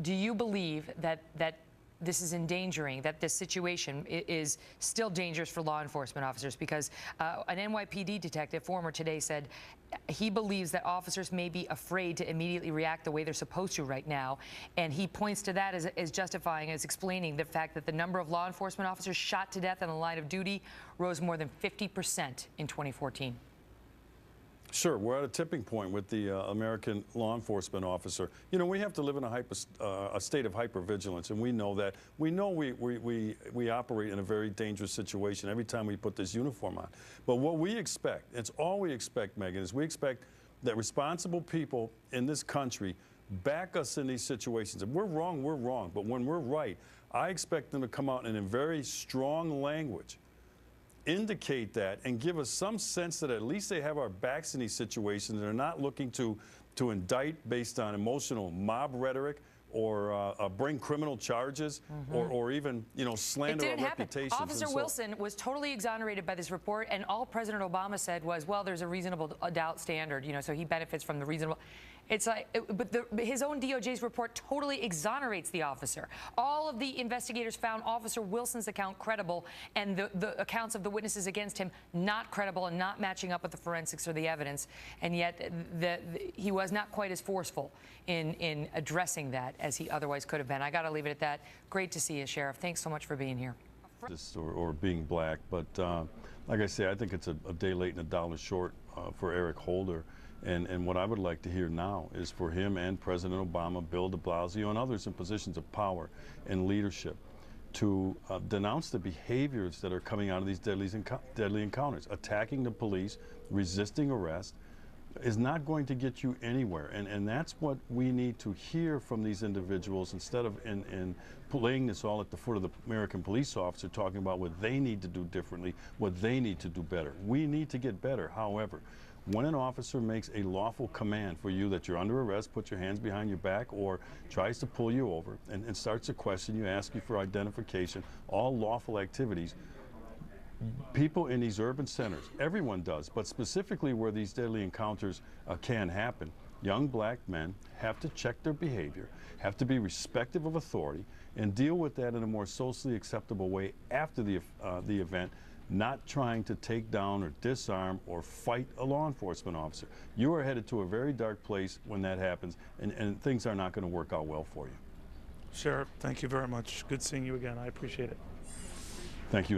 Do you believe that this is endangering, that this situation is still dangerous for law enforcement officers? Because an NYPD detective, former today, said he believes that officers may be afraid to immediately react the way they're supposed to right now. And he points to that as justifying, as explaining the fact that the number of law enforcement officers shot to death in the line of duty rose more than 50% in 2014. Sure, we're at a tipping point with the American law enforcement officer. You know, we have to live in a state of hypervigilance, and we know that. We know we operate in a very dangerous situation every time we put this uniform on. But what we expect, it's all we expect, Megan, is we expect that responsible people in this country back us in these situations. If we're wrong, we're wrong. But when we're right, I expect them to come out and in very strong language indicate that and give us some sense that at least they have our backs in these situations. They're not looking to indict based on emotional mob rhetoric or bring criminal charges or even, you know, slander our reputation. Officer Wilson was totally exonerated by this report, and all President Obama said was, well, there's a reasonable doubt standard, you know, so he benefits from the reasonable. It's like, but his own DOJ's report totally exonerates the officer. All of the investigators found Officer Wilson's account credible, and the accounts of the witnesses against him not credible and not matching up with the forensics or the evidence. And yet he was not quite as forceful in addressing that as he otherwise could have been. I got to leave it at that. Great to see you, Sheriff. Thanks so much for being here. Or being black, but like I say, I think it's a day late and a dollar short for Eric Holder. And what I would like to hear now is for him and President Obama, Bill de Blasio, and others in positions of power and leadership to denounce the behaviors that are coming out of these deadly encounters. Attacking the police, resisting arrest is not going to get you anywhere. And that's what we need to hear from these individuals instead of in laying this all at the foot of the American police officer, talking about what they need to do differently, what they need to do better. We need to get better. However, when an officer makes a lawful command for you that you're under arrest, put your hands behind your back, or tries to pull you over and starts to question you, ask you for identification, all lawful activities, people in these urban centers, everyone does, but specifically where these deadly encounters can happen, young black men have to check their behavior, have to be respectful of authority, and deal with that in a more socially acceptable way after the event, not trying to take down or disarm or fight a law enforcement officer. You are headed to a very dark place when that happens, and things are not going to work out well for you. Sheriff, thank you very much. Good seeing you again. I appreciate it. Thank you.